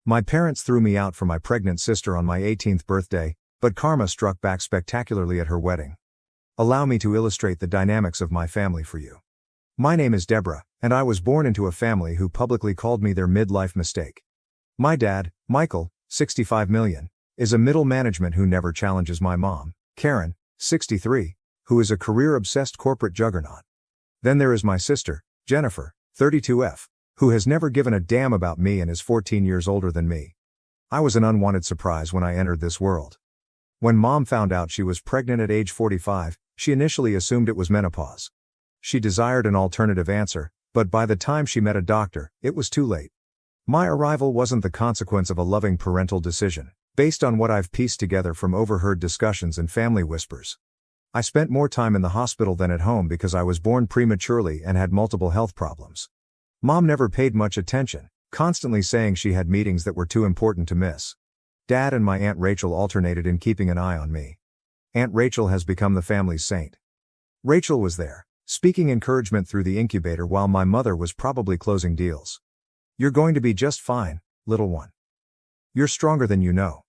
My parents threw me out for my pregnant sister on my 18th birthday, but karma struck back spectacularly at her wedding. Allow me to illustrate the dynamics of my family for you. My name is Deborah, and I was born into a family who publicly called me their midlife mistake. My dad, Michael, 65 million, is a middle management who never challenges my mom, Karen, 63, who is a career-obsessed corporate juggernaut. Then there is my sister, Jennifer, 32F, who has never given a damn about me and is 14 years older than me. I was an unwanted surprise when I entered this world. When mom found out she was pregnant at age 45, she initially assumed it was menopause. She desired an alternative answer, but by the time she met a doctor, it was too late. My arrival wasn't the consequence of a loving parental decision, based on what I've pieced together from overheard discussions and family whispers. I spent more time in the hospital than at home because I was born prematurely and had multiple health problems. Mom never paid much attention, constantly saying she had meetings that were too important to miss. Dad and my Aunt Rachel alternated in keeping an eye on me. Aunt Rachel has become the family's saint. Rachel was there, speaking encouragement through the incubator while my mother was probably closing deals. "You're going to be just fine, little one. You're stronger than you know."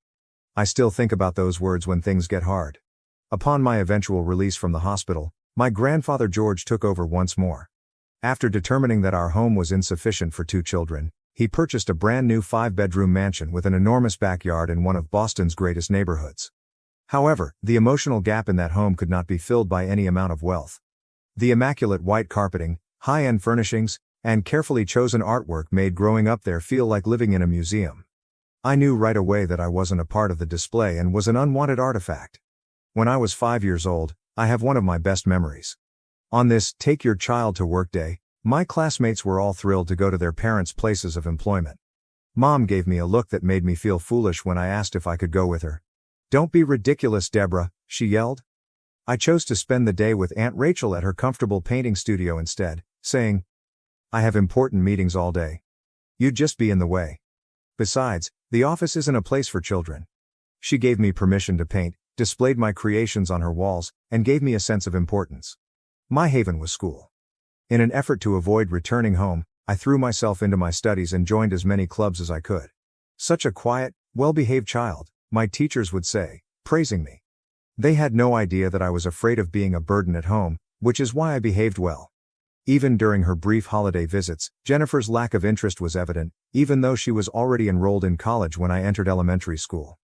I still think about those words when things get hard. Upon my eventual release from the hospital, my grandfather George took over once more. After determining that our home was insufficient for 2 children, he purchased a brand new 5-bedroom mansion with an enormous backyard in one of Boston's greatest neighborhoods. However, the emotional gap in that home could not be filled by any amount of wealth. The immaculate white carpeting, high-end furnishings, and carefully chosen artwork made growing up there feel like living in a museum. I knew right away that I wasn't a part of the display and was an unwanted artifact. When I was 5 years old, I have one of my best memories. On this Take Your Child to Work Day, my classmates were all thrilled to go to their parents' places of employment. Mom gave me a look that made me feel foolish when I asked if I could go with her. "Don't be ridiculous, Deborah," she yelled. I chose to spend the day with Aunt Rachel at her comfortable painting studio instead, saying, "I have important meetings all day. You'd just be in the way. Besides, the office isn't a place for children." She gave me permission to paint, displayed my creations on her walls, and gave me a sense of importance. My haven was school. In an effort to avoid returning home, I threw myself into my studies and joined as many clubs as I could. "Such a quiet, well-behaved child," my teachers would say, praising me. They had no idea that I was afraid of being a burden at home, which is why I behaved well. Even during her brief holiday visits, Jennifer's lack of interest was evident, even though she was already enrolled in college when I entered elementary school.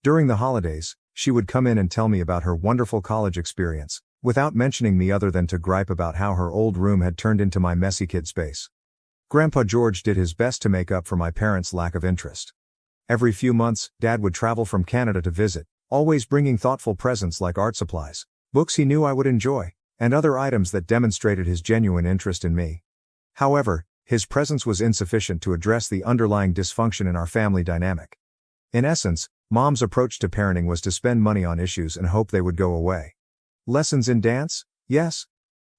During the holidays, she would come in and tell me about her wonderful college experience, without mentioning me other than to gripe about how her old room had turned into my messy kid space. Grandpa George did his best to make up for my parents' lack of interest. Every few months, Dad would travel from Canada to visit, always bringing thoughtful presents like art supplies, books he knew I would enjoy, and other items that demonstrated his genuine interest in me. However, his presence was insufficient to address the underlying dysfunction in our family dynamic. In essence, Mom's approach to parenting was to spend money on issues and hope they would go away. Lessons in dance? Yes.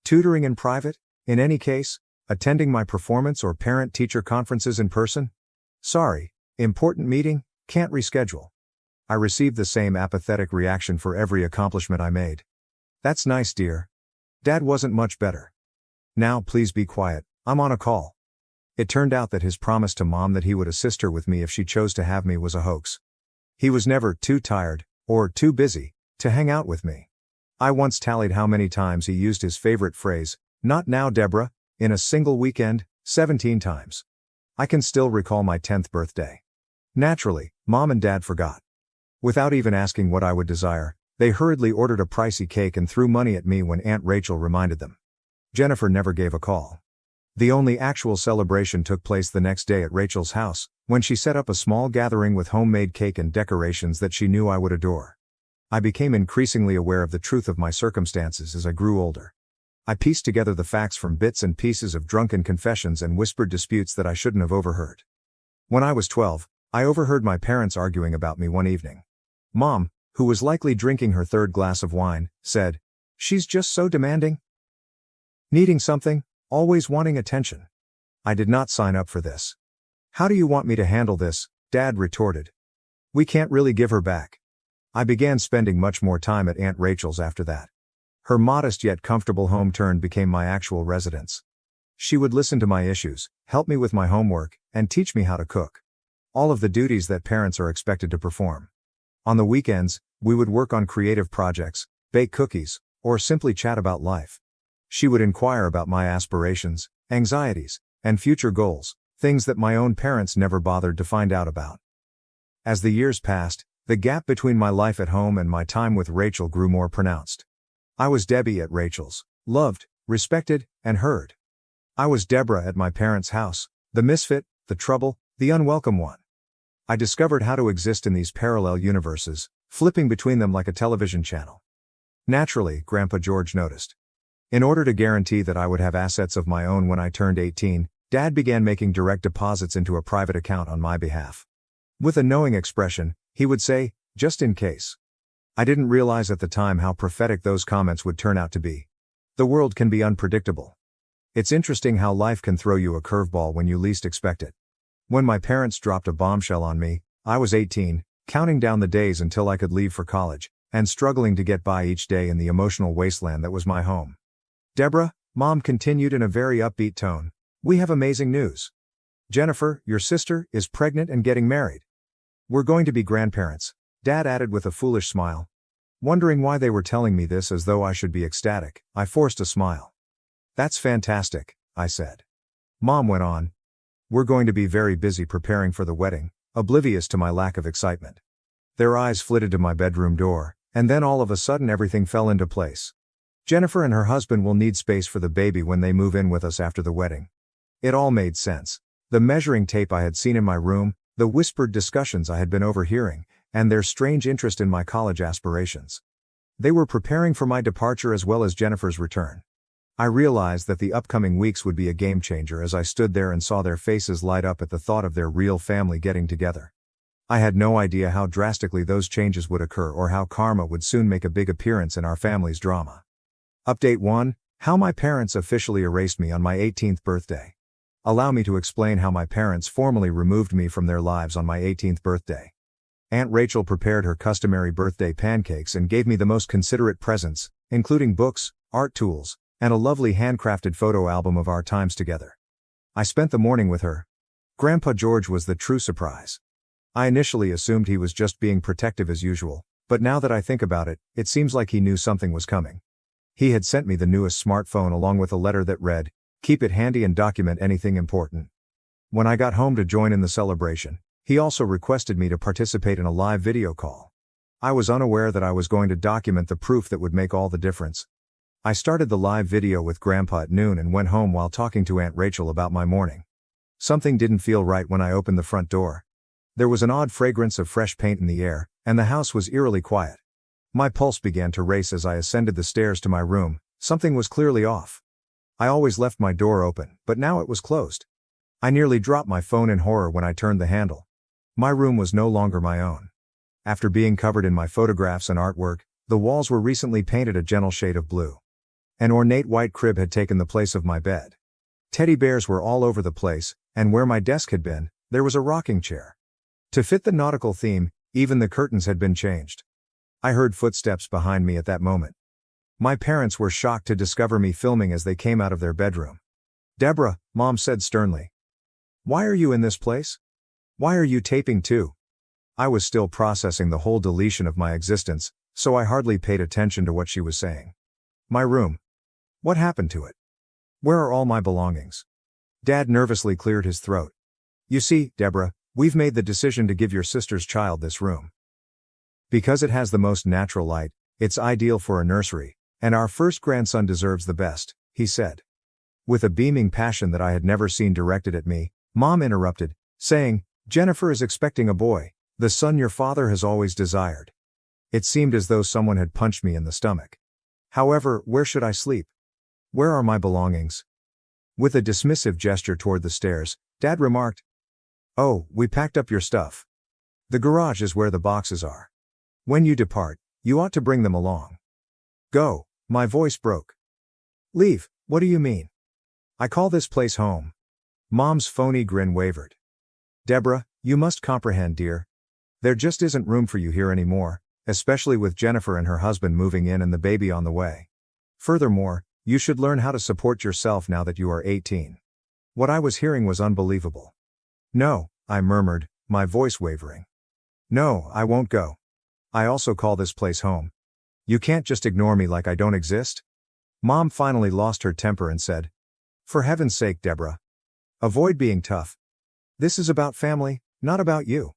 Tutoring in private? In any case, attending my performance or parent-teacher conferences in person? Sorry, important meeting, can't reschedule. I received the same apathetic reaction for every accomplishment I made. "That's nice, dear." Dad wasn't much better. "Now please be quiet, I'm on a call." It turned out that his promise to Mom that he would assist her with me if she chose to have me was a hoax. He was never too tired, or too busy, to hang out with me. I once tallied how many times he used his favorite phrase, "Not now, Deborah," in a single weekend, 17 times. I can still recall my 10th birthday. Naturally, Mom and Dad forgot. Without even asking what I would desire, they hurriedly ordered a pricey cake and threw money at me when Aunt Rachel reminded them. Jennifer never gave a call. The only actual celebration took place the next day at Rachel's house, when she set up a small gathering with homemade cake and decorations that she knew I would adore. I became increasingly aware of the truth of my circumstances as I grew older. I pieced together the facts from bits and pieces of drunken confessions and whispered disputes that I shouldn't have overheard. When I was 12, I overheard my parents arguing about me one evening. Mom, who was likely drinking her 3rd glass of wine, said, "She's just so demanding. Needing something, always wanting attention." I did not sign up for this. "How do you want me to handle this?" Dad retorted. "We can't really give her back." I began spending much more time at Aunt Rachel's after that. Her modest yet comfortable home became my actual residence. She would listen to my issues, help me with my homework, and teach me how to cook. All of the duties that parents are expected to perform. On the weekends, we would work on creative projects, bake cookies, or simply chat about life. She would inquire about my aspirations, anxieties, and future goals, things that my own parents never bothered to find out about. As the years passed, the gap between my life at home and my time with Rachel grew more pronounced. I was Debbie at Rachel's, loved, respected, and heard. I was Deborah at my parents' house, the misfit, the trouble, the unwelcome one. I discovered how to exist in these parallel universes, flipping between them like a television channel. Naturally, Grandpa George noticed. In order to guarantee that I would have assets of my own when I turned 18, Dad began making direct deposits into a private account on my behalf. With a knowing expression, he would say, "Just in case." I didn't realize at the time how prophetic those comments would turn out to be. The world can be unpredictable. It's interesting how life can throw you a curveball when you least expect it. When my parents dropped a bombshell on me, I was 18, counting down the days until I could leave for college, and struggling to get by each day in the emotional wasteland that was my home. "Deborah," Mom continued in a very upbeat tone, "we have amazing news. Jennifer, your sister, is pregnant and getting married. We're going to be grandparents," Dad added with a foolish smile. Wondering why they were telling me this as though I should be ecstatic, I forced a smile. "That's fantastic," I said. Mom went on, "We're going to be very busy preparing for the wedding," oblivious to my lack of excitement. Their eyes flitted to my bedroom door, and then all of a sudden everything fell into place. "Jennifer and her husband will need space for the baby when they move in with us after the wedding." It all made sense. The measuring tape I had seen in my room, the whispered discussions I had been overhearing, and their strange interest in my college aspirations. They were preparing for my departure as well as Jennifer's return. I realized that the upcoming weeks would be a game changer as I stood there and saw their faces light up at the thought of their real family getting together. I had no idea how drastically those changes would occur or how karma would soon make a big appearance in our family's drama. Update 1. How my parents officially erased me on my 18th birthday. Allow me to explain how my parents formally removed me from their lives on my 18th birthday. Aunt Rachel prepared her customary birthday pancakes and gave me the most considerate presents, including books, art tools, and a lovely handcrafted photo album of our times together. I spent the morning with her. Grandpa George was the true surprise. I initially assumed he was just being protective as usual, but now that I think about it, it seems like he knew something was coming. He had sent me the newest smartphone along with a letter that read, "Keep it handy and document anything important." When I got home to join in the celebration, he also requested me to participate in a live video call. I was unaware that I was going to document the proof that would make all the difference. I started the live video with Grandpa at noon and went home while talking to Aunt Rachel about my morning. Something didn't feel right when I opened the front door. There was an odd fragrance of fresh paint in the air, and the house was eerily quiet. My pulse began to race as I ascended the stairs to my room. Something was clearly off. I always left my door open, but now it was closed. I nearly dropped my phone in horror when I turned the handle. My room was no longer my own. After being covered in my photographs and artwork, the walls were recently painted a gentle shade of blue. An ornate white crib had taken the place of my bed. Teddy bears were all over the place, and where my desk had been, there was a rocking chair. To fit the nautical theme, even the curtains had been changed. I heard footsteps behind me at that moment. My parents were shocked to discover me filming as they came out of their bedroom. "Deborah," Mom said sternly. "Why are you in this place? Why are you taping too?" I was still processing the whole deletion of my existence, so I hardly paid attention to what she was saying. "My room. What happened to it? Where are all my belongings?" Dad nervously cleared his throat. "You see, Deborah, we've made the decision to give your sister's child this room. Because it has the most natural light, it's ideal for a nursery, and our first grandson deserves the best," he said. With a beaming passion that I had never seen directed at me, Mom interrupted, saying, "Jennifer is expecting a boy, the son your father has always desired." It seemed as though someone had punched me in the stomach. "However, where should I sleep? Where are my belongings?" With a dismissive gesture toward the stairs, Dad remarked, "Oh, we packed up your stuff. The garage is where the boxes are. When you depart, you ought to bring them along." "Go," my voice broke. "Leave, what do you mean? I call this place home." Mom's phony grin wavered. "Deborah, you must comprehend, dear. There just isn't room for you here anymore, especially with Jennifer and her husband moving in and the baby on the way. Furthermore, you should learn how to support yourself now that you are 18. What I was hearing was unbelievable. "No," I murmured, my voice wavering. No, I won't go. I also call this place home. You can't just ignore me like I don't exist. Mom finally lost her temper and said, "For heaven's sake, Deborah. Avoid being tough. This is about family, not about you."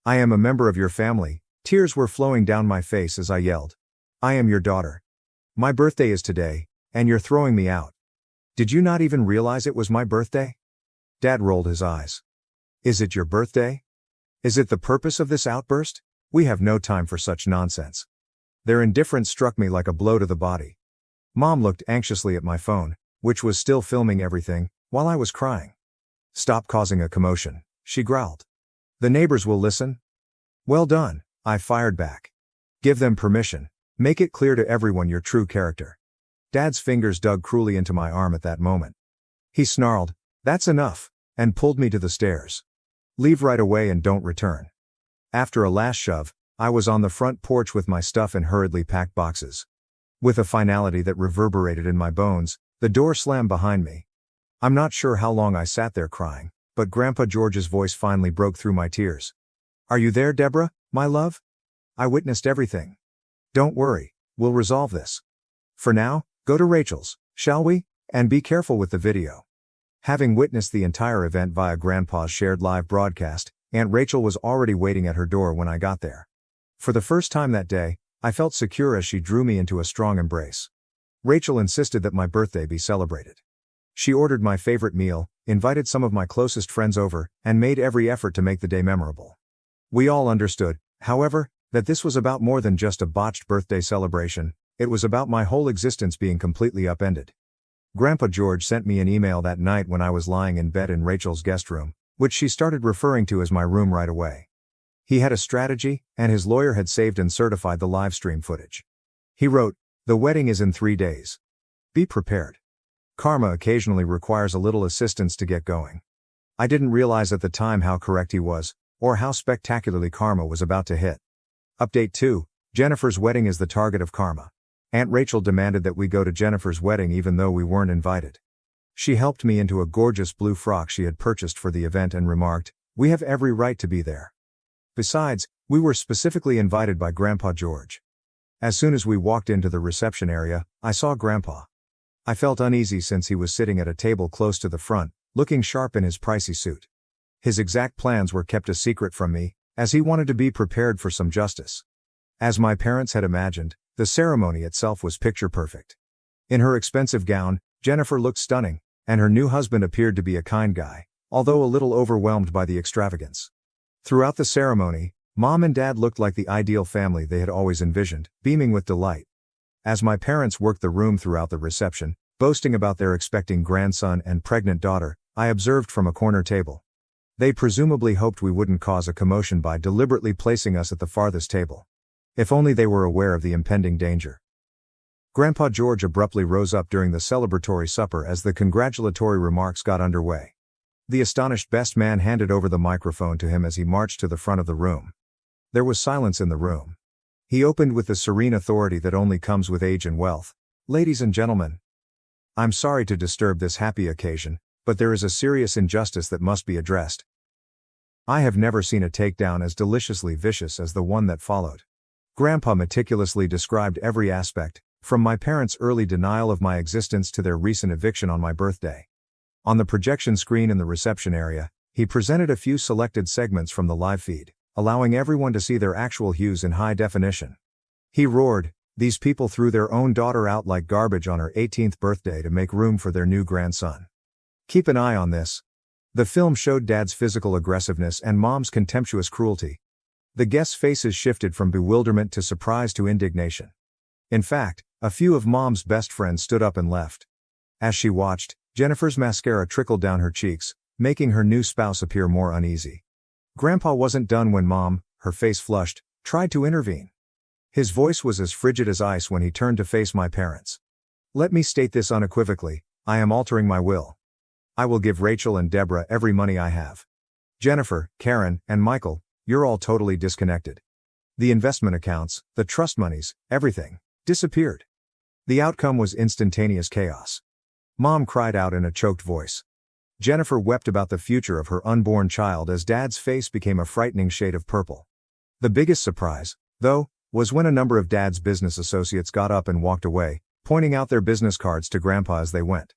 "I am a member of your family." Tears were flowing down my face as I yelled. "I am your daughter. My birthday is today, and you're throwing me out. Did you not even realize it was my birthday?" Dad rolled his eyes. "Is it your birthday? Is it the purpose of this outburst? We have no time for such nonsense." Their indifference struck me like a blow to the body. Mom looked anxiously at my phone, which was still filming everything, while I was crying. "Stop causing a commotion," she growled. "The neighbors will listen." "Well done," I fired back. "Give them permission. Make it clear to everyone your true character." Dad's fingers dug cruelly into my arm at that moment. He snarled, "That's enough," and pulled me to the stairs. "Leave right away and don't return." After a last shove, I was on the front porch with my stuff in hurriedly packed boxes. With a finality that reverberated in my bones, the door slammed behind me. I'm not sure how long I sat there crying, but Grandpa George's voice finally broke through my tears. "Are you there, Deborah, my love? I witnessed everything. Don't worry, we'll resolve this. For now, go to Rachel's, shall we? And be careful with the video." Having witnessed the entire event via Grandpa's shared live broadcast, Aunt Rachel was already waiting at her door when I got there. For the first time that day, I felt secure as she drew me into a strong embrace. Rachel insisted that my birthday be celebrated. She ordered my favorite meal, invited some of my closest friends over, and made every effort to make the day memorable. We all understood, however, that this was about more than just a botched birthday celebration. It was about my whole existence being completely upended. Grandpa George sent me an email that night when I was lying in bed in Rachel's guest room, which she started referring to as my room right away. He had a strategy, and his lawyer had saved and certified the live stream footage. He wrote, "The wedding is in 3 days. Be prepared. Karma occasionally requires a little assistance to get going." I didn't realize at the time how correct he was, or how spectacularly karma was about to hit. Update 2, Jennifer's wedding is the target of karma. Aunt Rachel demanded that we go to Jennifer's wedding even though we weren't invited. She helped me into a gorgeous blue frock she had purchased for the event and remarked, "We have every right to be there." Besides, we were specifically invited by Grandpa George. As soon as we walked into the reception area, I saw Grandpa. I felt uneasy since he was sitting at a table close to the front, looking sharp in his pricey suit. His exact plans were kept a secret from me, as he wanted to be prepared for some justice. As my parents had imagined, the ceremony itself was picture perfect. In her expensive gown, Jennifer looked stunning, and her new husband appeared to be a kind guy, although a little overwhelmed by the extravagance. Throughout the ceremony, Mom and Dad looked like the ideal family they had always envisioned, beaming with delight. As my parents worked the room throughout the reception, boasting about their expecting grandson and pregnant daughter, I observed from a corner table. They presumably hoped we wouldn't cause a commotion by deliberately placing us at the farthest table. If only they were aware of the impending danger. Grandpa George abruptly rose up during the celebratory supper as the congratulatory remarks got underway. The astonished best man handed over the microphone to him as he marched to the front of the room. There was silence in the room. He opened with the serene authority that only comes with age and wealth. "Ladies and gentlemen, I'm sorry to disturb this happy occasion, but there is a serious injustice that must be addressed. I have never seen a takedown as deliciously vicious as the one that followed." Grandpa meticulously described every aspect, from my parents' early denial of my existence to their recent eviction on my birthday. On the projection screen in the reception area, he presented a few selected segments from the live feed, allowing everyone to see their actual hues in high definition. He roared, "These people threw their own daughter out like garbage on her 18th birthday to make room for their new grandson. Keep an eye on this." The film showed Dad's physical aggressiveness and Mom's contemptuous cruelty. The guests' faces shifted from bewilderment to surprise to indignation. In fact, a few of Mom's best friends stood up and left. As she watched, Jennifer's mascara trickled down her cheeks, making her new spouse appear more uneasy. Grandpa wasn't done when Mom, her face flushed, tried to intervene. His voice was as frigid as ice when he turned to face my parents. "Let me state this unequivocally, I am altering my will. I will give Rachel and Deborah every money I have. Jennifer, Karen, and Michael, you're all totally disconnected. The investment accounts, the trust monies, everything, disappeared." The outcome was instantaneous chaos. Mom cried out in a choked voice, Jennifer wept about the future of her unborn child as Dad's face became a frightening shade of purple. The biggest surprise, though, was when a number of Dad's business associates got up and walked away, pointing out their business cards to Grandpa as they went.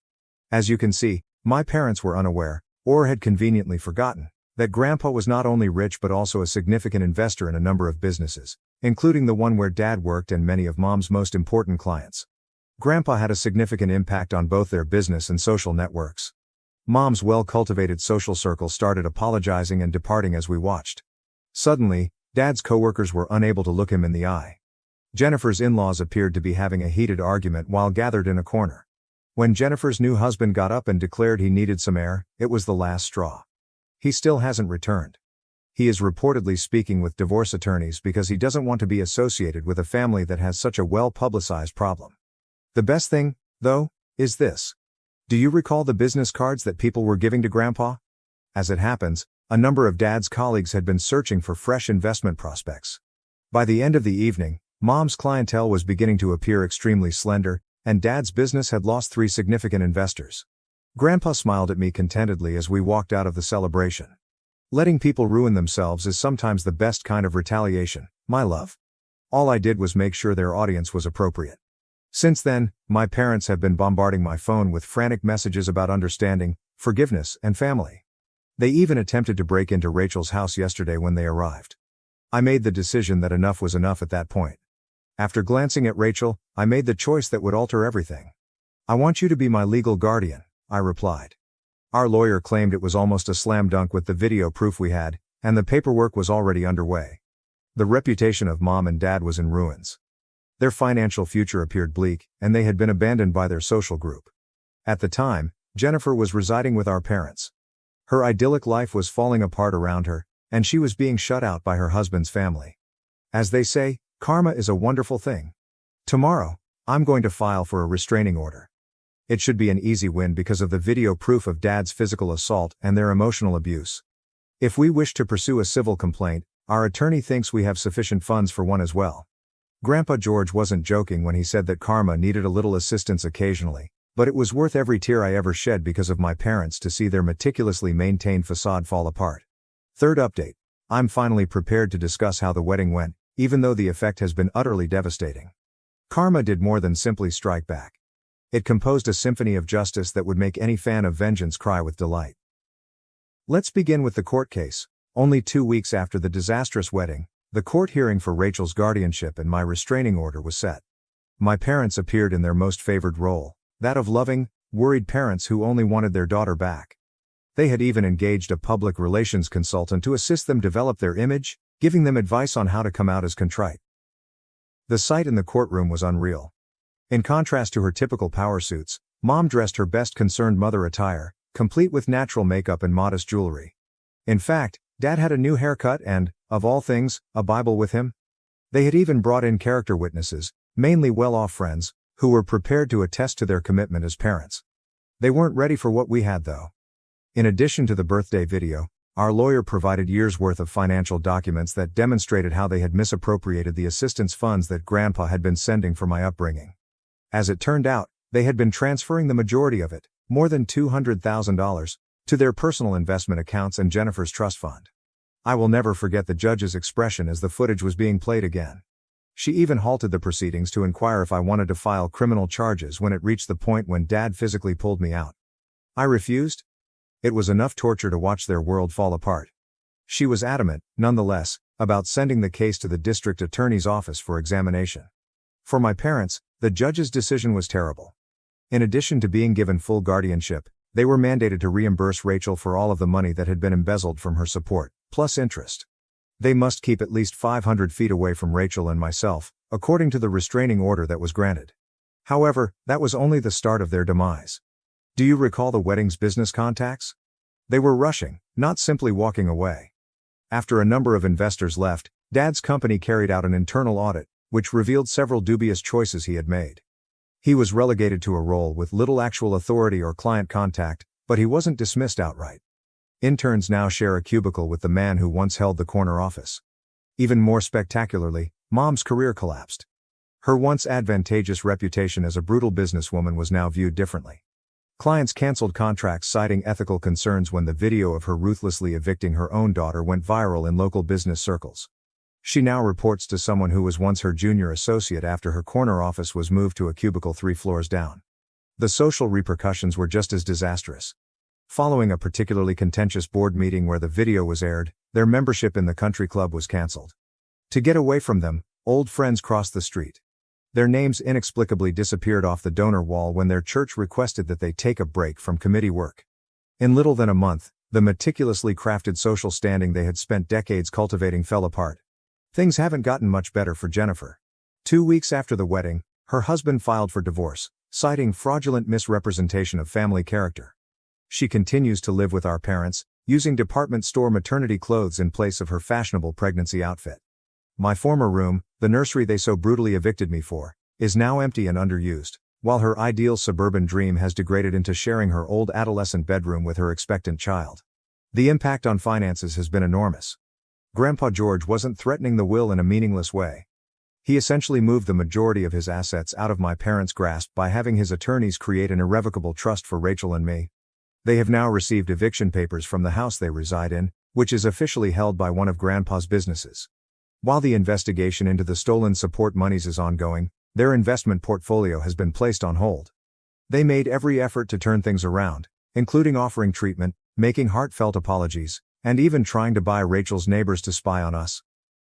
As you can see, my parents were unaware, or had conveniently forgotten, that Grandpa was not only rich but also a significant investor in a number of businesses, including the one where Dad worked and many of Mom's most important clients. Grandpa had a significant impact on both their business and social networks. Mom's well-cultivated social circle started apologizing and departing as we watched. Suddenly, Dad's coworkers were unable to look him in the eye. Jennifer's in-laws appeared to be having a heated argument while gathered in a corner. When Jennifer's new husband got up and declared he needed some air, it was the last straw. He still hasn't returned. He is reportedly speaking with divorce attorneys because he doesn't want to be associated with a family that has such a well-publicized problem. The best thing, though, is this. Do you recall the business cards that people were giving to Grandpa? As it happens, a number of Dad's colleagues had been searching for fresh investment prospects. By the end of the evening, Mom's clientele was beginning to appear extremely slender, and Dad's business had lost 3 significant investors. Grandpa smiled at me contentedly as we walked out of the celebration. Letting people ruin themselves is sometimes the best kind of retaliation, my love. All I did was make sure their audience was appropriate. Since then, my parents have been bombarding my phone with frantic messages about understanding, forgiveness, and family. They even attempted to break into Rachel's house yesterday when they arrived. I made the decision that enough was enough at that point. After glancing at Rachel, I made the choice that would alter everything. I want you to be my legal guardian, I replied. Our lawyer claimed it was almost a slam dunk with the video proof we had, and the paperwork was already underway. The reputation of Mom and Dad was in ruins. Their financial future appeared bleak, and they had been abandoned by their social group. At the time, Jennifer was residing with our parents. Her idyllic life was falling apart around her, and she was being shut out by her husband's family. As they say, karma is a wonderful thing. Tomorrow, I'm going to file for a restraining order. It should be an easy win because of the video proof of Dad's physical assault and their emotional abuse. If we wish to pursue a civil complaint, our attorney thinks we have sufficient funds for one as well. Grandpa George wasn't joking when he said that karma needed a little assistance occasionally, but it was worth every tear I ever shed because of my parents to see their meticulously maintained facade fall apart. Third update. I'm finally prepared to discuss how the wedding went, even though the effect has been utterly devastating. Karma did more than simply strike back. It composed a symphony of justice that would make any fan of vengeance cry with delight. Let's begin with the court case. Only 2 weeks after the disastrous wedding, the court hearing for Rachel's guardianship and my restraining order was set. My parents appeared in their most favored role, that of loving, worried parents who only wanted their daughter back. They had even engaged a public relations consultant to assist them develop their image, giving them advice on how to come out as contrite. The sight in the courtroom was unreal. In contrast to her typical power suits, Mom dressed her best concerned mother attire, complete with natural makeup and modest jewelry. In fact, Dad had a new haircut and, of all things, a Bible with him. They had even brought in character witnesses, mainly well-off friends, who were prepared to attest to their commitment as parents. They weren't ready for what we had though. In addition to the birthday video, our lawyer provided years' worth of financial documents that demonstrated how they had misappropriated the assistance funds that Grandpa had been sending for my upbringing. As it turned out, they had been transferring the majority of it, more than $200,000, to their personal investment accounts and Jennifer's trust fund. I will never forget the judge's expression as the footage was being played again. She even halted the proceedings to inquire if I wanted to file criminal charges when it reached the point when Dad physically pulled me out. I refused. It was enough torture to watch their world fall apart. She was adamant, nonetheless, about sending the case to the district attorney's office for examination. For my parents, the judge's decision was terrible. In addition to being given full guardianship, they were mandated to reimburse Rachel for all of the money that had been embezzled from her support, plus interest. They must keep at least 500 feet away from Rachel and myself, according to the restraining order that was granted. However, that was only the start of their demise. Do you recall the wedding's business contacts? They were rushing, not simply walking away. After a number of investors left, Dad's company carried out an internal audit, which revealed several dubious choices he had made. He was relegated to a role with little actual authority or client contact, but he wasn't dismissed outright. Interns now share a cubicle with the man who once held the corner office. Even more spectacularly, Mom's career collapsed. Her once advantageous reputation as a brutal businesswoman was now viewed differently. Clients canceled contracts citing ethical concerns when the video of her ruthlessly evicting her own daughter went viral in local business circles. She now reports to someone who was once her junior associate after her corner office was moved to a cubicle 3 floors down. The social repercussions were just as disastrous. Following a particularly contentious board meeting where the video was aired, their membership in the country club was cancelled. To get away from them, old friends crossed the street. Their names inexplicably disappeared off the donor wall when their church requested that they take a break from committee work. In little than a month, the meticulously crafted social standing they had spent decades cultivating fell apart. Things haven't gotten much better for Jennifer. 2 weeks after the wedding, her husband filed for divorce, citing fraudulent misrepresentation of family character. She continues to live with our parents, using department store maternity clothes in place of her fashionable pregnancy outfit. My former room, the nursery they so brutally evicted me for, is now empty and underused, while her ideal suburban dream has degraded into sharing her old adolescent bedroom with her expectant child. The impact on finances has been enormous. Grandpa George wasn't threatening the will in a meaningless way. He essentially moved the majority of his assets out of my parents' grasp by having his attorneys create an irrevocable trust for Rachel and me. They have now received eviction papers from the house they reside in, which is officially held by one of Grandpa's businesses. While the investigation into the stolen support monies is ongoing, their investment portfolio has been placed on hold. They made every effort to turn things around, including offering treatment, making heartfelt apologies, and even trying to buy Rachel's neighbors to spy on us.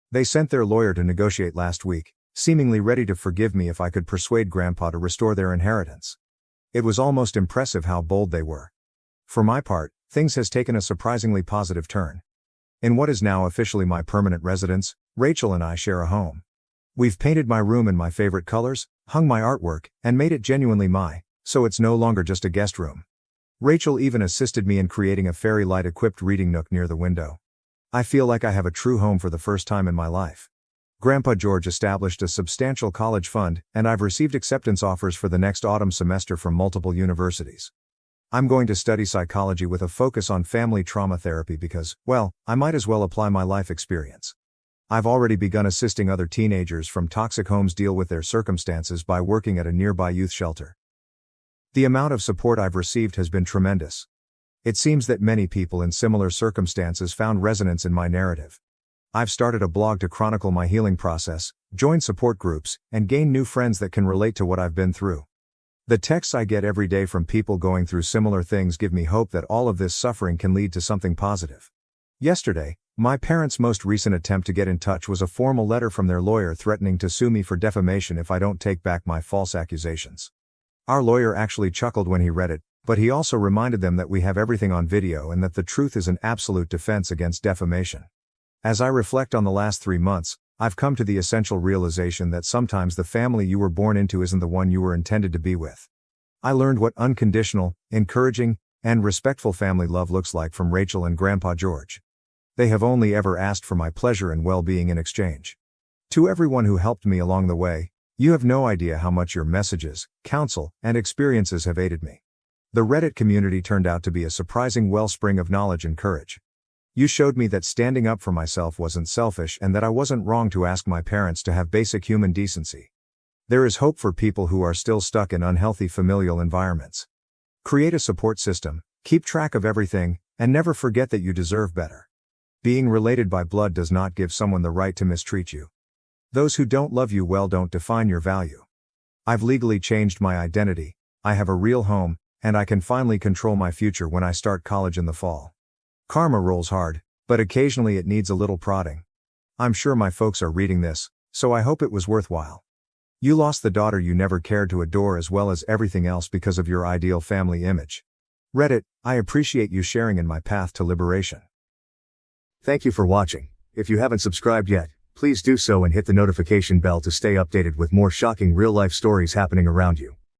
They sent their lawyer to negotiate last week, seemingly ready to forgive me if I could persuade Grandpa to restore their inheritance. It was almost impressive how bold they were. For my part, things has taken a surprisingly positive turn. In what is now officially my permanent residence, Rachel and I share a home. We've painted my room in my favorite colors, hung my artwork, and made it genuinely so it's no longer just a guest room. Rachel even assisted me in creating a fairy light-equipped reading nook near the window. I feel like I have a true home for the first time in my life. Grandpa George established a substantial college fund, and I've received acceptance offers for the next autumn semester from multiple universities. I'm going to study psychology with a focus on family trauma therapy because, well, I might as well apply my life experience. I've already begun assisting other teenagers from toxic homes deal with their circumstances by working at a nearby youth shelter. The amount of support I've received has been tremendous. It seems that many people in similar circumstances found resonance in my narrative. I've started a blog to chronicle my healing process, joined support groups, and gained new friends that can relate to what I've been through. The texts I get every day from people going through similar things give me hope that all of this suffering can lead to something positive. Yesterday, my parents' most recent attempt to get in touch was a formal letter from their lawyer threatening to sue me for defamation if I don't take back my false accusations. Our lawyer actually chuckled when he read it, but he also reminded them that we have everything on video and that the truth is an absolute defense against defamation. As I reflect on the last 3 months, I've come to the essential realization that sometimes the family you were born into isn't the one you were intended to be with. I learned what unconditional, encouraging, and respectful family love looks like from Rachel and Grandpa George. They have only ever asked for my pleasure and well-being in exchange. To everyone who helped me along the way, you have no idea how much your messages, counsel, and experiences have aided me. The Reddit community turned out to be a surprising wellspring of knowledge and courage. You showed me that standing up for myself wasn't selfish and that I wasn't wrong to ask my parents to have basic human decency. There is hope for people who are still stuck in unhealthy familial environments. Create a support system, keep track of everything, and never forget that you deserve better. Being related by blood does not give someone the right to mistreat you. Those who don't love you well don't define your value. I've legally changed my identity, I have a real home, and I can finally control my future when I start college in the fall. Karma rolls hard, but occasionally it needs a little prodding. I'm sure my folks are reading this, so I hope it was worthwhile. You lost the daughter you never cared to adore as well as everything else because of your ideal family image. Reddit, I appreciate you sharing in my path to liberation. Thank you for watching. If you haven't subscribed yet, please do so and hit the notification bell to stay updated with more shocking real-life stories happening around you.